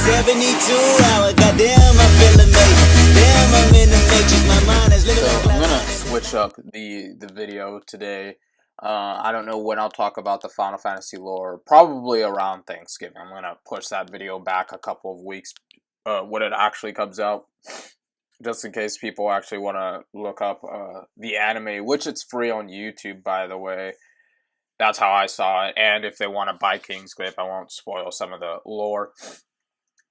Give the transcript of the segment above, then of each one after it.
72 hour, goddamn, I feel amazing. Damn, I'm in the matrix, my mind is living. So I'm gonna switch up the video today. I don't know when I'll talk about the Final Fantasy lore. Probably around Thanksgiving. I'm gonna push that video back a couple of weeks when it actually comes out, just in case people actually want to look up the anime, which it's free on YouTube, by the way. That's how I saw it. And if they want to buy Kingscliff, I won't spoil some of the lore.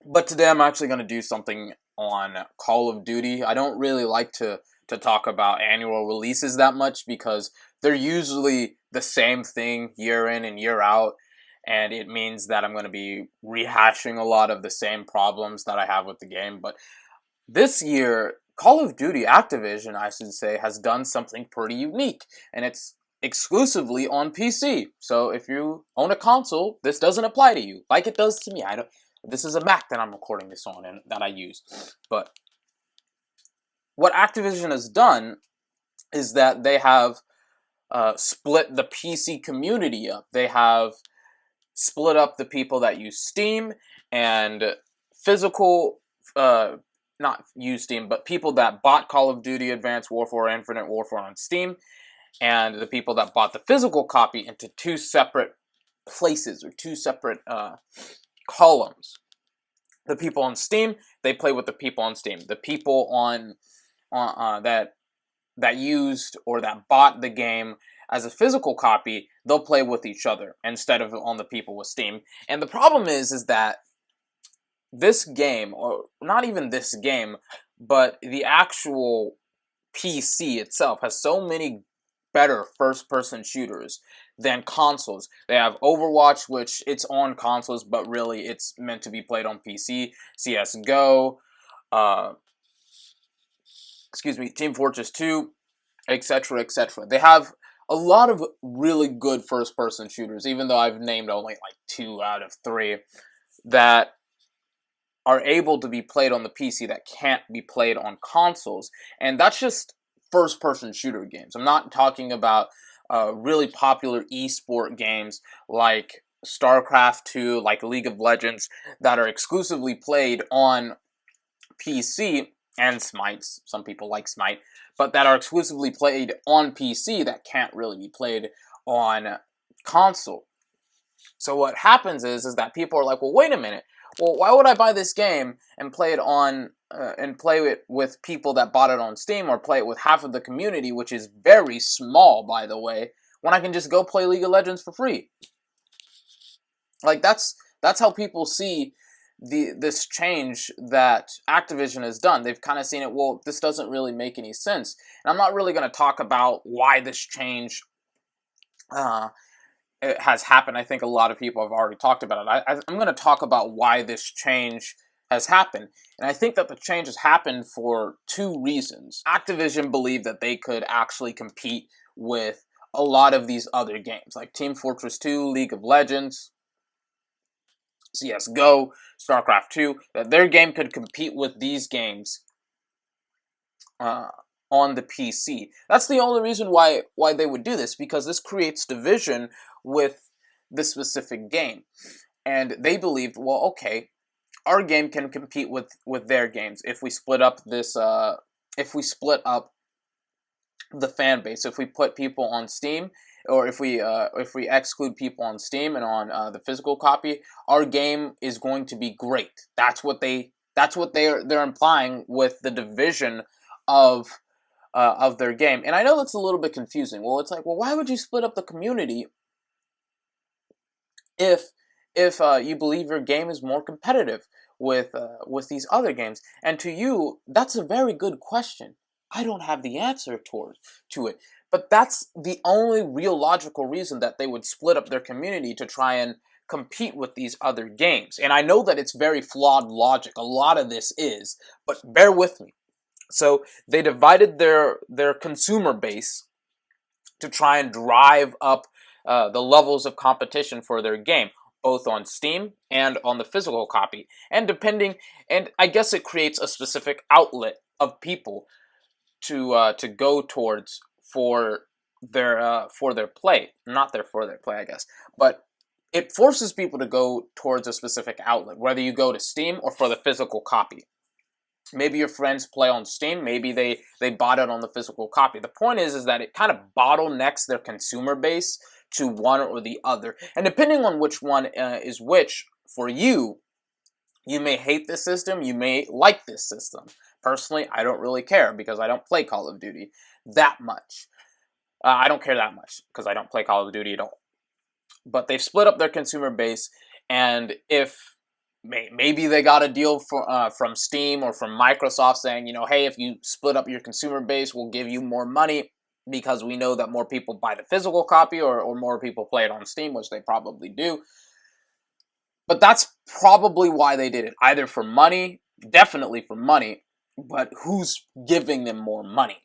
But today I'm actually going to do something on Call of Duty. I don't really like to talk about annual releases that much because they're usually the same thing year in and year out. And it means that I'm going to be rehashing a lot of the same problems that I have with the game. But this year, Call of Duty Activision, I should say, has done something pretty unique. And it's exclusively on PC. So if you own a console, this doesn't apply to you like it does to me. This is a Mac that I'm recording this on and that I use. But what Activision has done is that they have split the PC community up. They have split up the people that use Steam and physical, not use Steam, but people that bought Call of Duty Advanced Warfare, Infinite Warfare on Steam, and the people that bought the physical copy into two separate places or two separate columns. The people on Steam, they play with the people on Steam. The people on that used or that bought the game as a physical copy, they'll play with each other instead of on the people with Steam. And the problem is that this game, or not even this game, but the actual PC itself has so many better first-person shooters than consoles. They have Overwatch, which it's on consoles, but really it's meant to be played on PC. CSGO, Team Fortress 2, etc., etc. They have a lot of really good first-person shooters, even though I've named only like 2 out of 3 that are able to be played on the PC that can't be played on consoles. And that's just first-person shooter games. I'm not talking about really popular esport games like StarCraft 2, like League of Legends, that are exclusively played on PC, and Smite. Some people like Smite, but that are exclusively played on PC that can't really be played on console. So what happens is that people are like, well, wait a minute. Well, why would I buy this game and play it on and play it with people that bought it on Steam, or play it with half of the community, which is very small, by the way, when I can just go play League of Legends for free? Like that's how people see this change that Activision has done. They've kind of seen it, well, this doesn't really make any sense. And I'm not really going to talk about why this change it has happened. I think a lot of people have already talked about it. I'm going to talk about why this change has happened. And I think that the change has happened for 2 reasons. Activision believed that they could actually compete with a lot of these other games, like Team Fortress 2, League of Legends, CSGO, StarCraft 2, that their game could compete with these games on the PC. That's the only reason why they would do this, because this creates division with the specific game. And they believed, well, okay, our game can compete with their games if we split up this if we split up the fan base. If we put people on Steam, or if we exclude people on Steam and on the physical copy, our game is going to be great. That's what they're implying with the division of their game. And I know that's a little bit confusing. Well, it's like, well, why would you split up the community if you believe your game is more competitive with these other games? And to you, that's a very good question. I don't have the answer to it. But that's the only real logical reason that they would split up their community, to try and compete with these other games. And I know that it's very flawed logic. A lot of this is, but bear with me. So they divided their consumer base to try and drive up the levels of competition for their game, both on Steam and on the physical copy. And I guess it creates a specific outlet of people to go towards for their play, I guess. But it forces people to go towards a specific outlet, whether you go to Steam or for the physical copy. Maybe your friends play on Steam, maybe they bought it on the physical copy. The point is that it kind of bottlenecks their consumer base to one or the other. And depending on which one is which, for you, you may hate this system, you may like this system. Personally, I don't really care because I don't play Call of Duty that much. I don't care that much because I don't play Call of Duty at all. But they've split up their consumer base, and if maybe they got a deal from Steam or from Microsoft saying, you know, hey, if you split up your consumer base, we'll give you more money because we know that more people buy the physical copy or more people play it on Steam, which they probably do. But that's probably why they did it. Either for money, definitely for money, but who's giving them more money?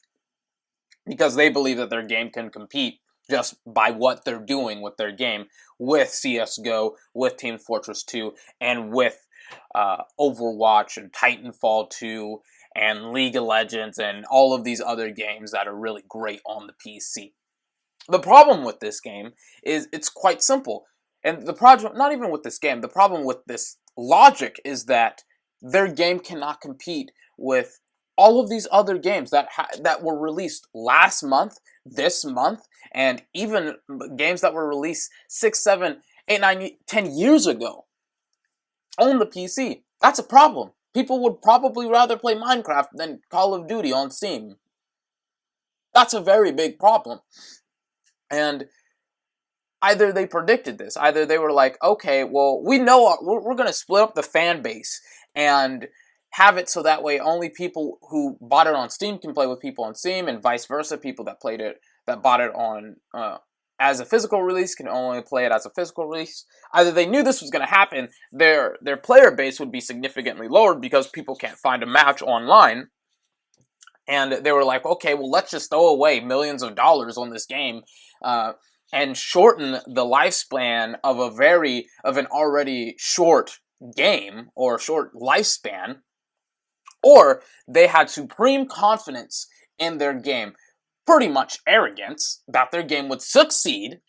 Because they believe that their game can compete just by what they're doing with their game, with CSGO, with Team Fortress 2, and with Overwatch and Titanfall 2, and League of Legends, and all of these other games that are really great on the PC. The problem with this game is it's quite simple. And the problem, not even with this game, the problem with this logic is that their game cannot compete with all of these other games that were released last month, this month, and even games that were released 6, 7, 8, 9, 10 years ago on the PC. That's a problem. People would probably rather play Minecraft than Call of Duty on Steam. That's a very big problem. And either they predicted this, either they were like, okay, well, we know we're going to split up the fan base and have it so that way only people who bought it on Steam can play with people on Steam, and vice versa. People that bought it on as a physical release can only play it as a physical release. Either they knew this was going to happen, their player base would be significantly lowered because people can't find a match online, and they were like, okay, well, let's just throw away millions of dollars on this game and shorten the lifespan of an already short game or short lifespan. Or they had supreme confidence in their game, pretty much arrogance that their game would succeed,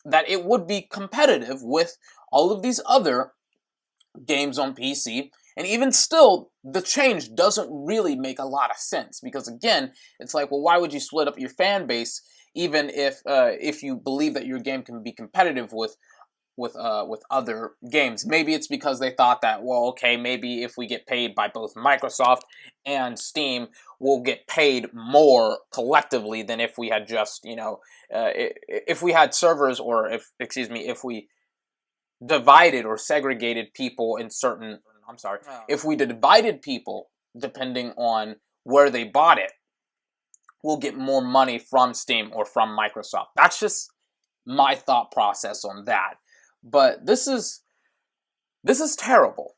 that it would be competitive with all of these other games on PC. And even still, the change doesn't really make a lot of sense, because again, it's like, well, why would you split up your fan base even if you believe that your game can be competitive with other games? Maybe it's because they thought that, well, okay, maybe if we get paid by both Microsoft and Steam, we'll get paid more collectively than if we had just, if we had servers, or if we divided or segregated people in certain, if we divided people depending on where they bought it, we'll get more money from Steam or from Microsoft. That's just my thought process on that. But this is terrible.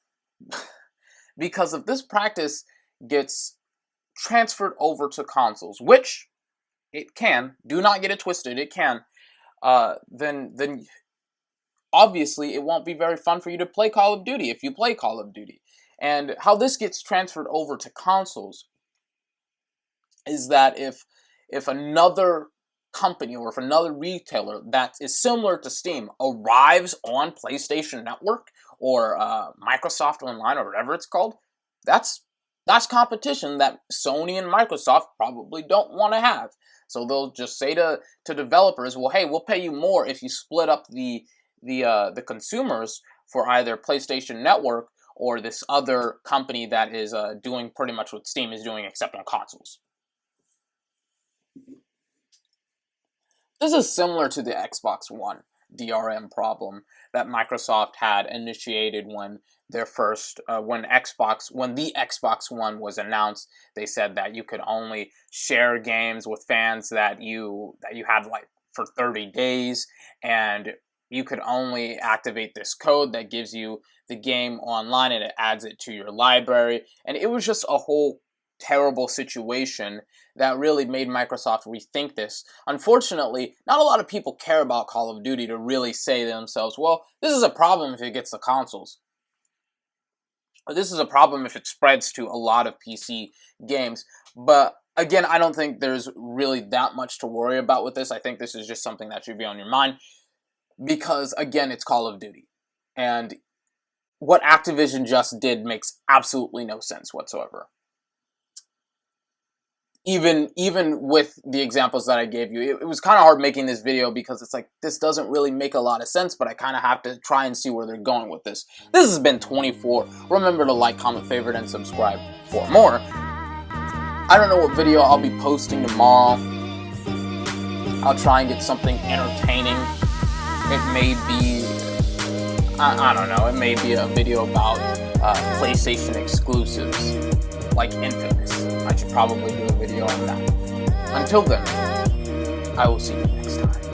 Because if this practice gets transferred over to consoles, which it can, do not get it twisted, it can, then obviously it won't be very fun for you to play Call of Duty if you play Call of Duty. And how this gets transferred over to consoles is that if another company or if another retailer that is similar to Steam arrives on PlayStation Network or Microsoft Online or whatever it's called, that's competition that Sony and Microsoft probably don't want to have. So they'll just say to developers, well, hey, we'll pay you more if you split up the consumers for either PlayStation Network or this other company that is doing pretty much what Steam is doing except on consoles. This is similar to the Xbox One DRM problem that Microsoft had initiated when the Xbox One was announced. They said that you could only share games with fans that you had like for 30 days, and you could only activate this code that gives you the game online and it adds it to your library. And it was just a whole terrible situation that really made Microsoft rethink this. Unfortunately, not a lot of people care about Call of Duty to really say to themselves, well, this is a problem if it gets to consoles. Or this is a problem if it spreads to a lot of PC games. But again, I don't think there's really that much to worry about with this. I think this is just something that should be on your mind. because, again, it's Call of Duty. And what Activision just did makes absolutely no sense whatsoever. Even with the examples that I gave you, it was kind of hard making this video because it's like, this doesn't really make a lot of sense, but I kind of have to try and see where they're going with this. This has been 24. Remember to like, comment, favorite, and subscribe for more. I don't know what video I'll be posting tomorrow. I'll try and get something entertaining. It may be, I don't know, it may be a video about PlayStation exclusives, like Infamous. I should probably do a video on that. Until then, I will see you next time.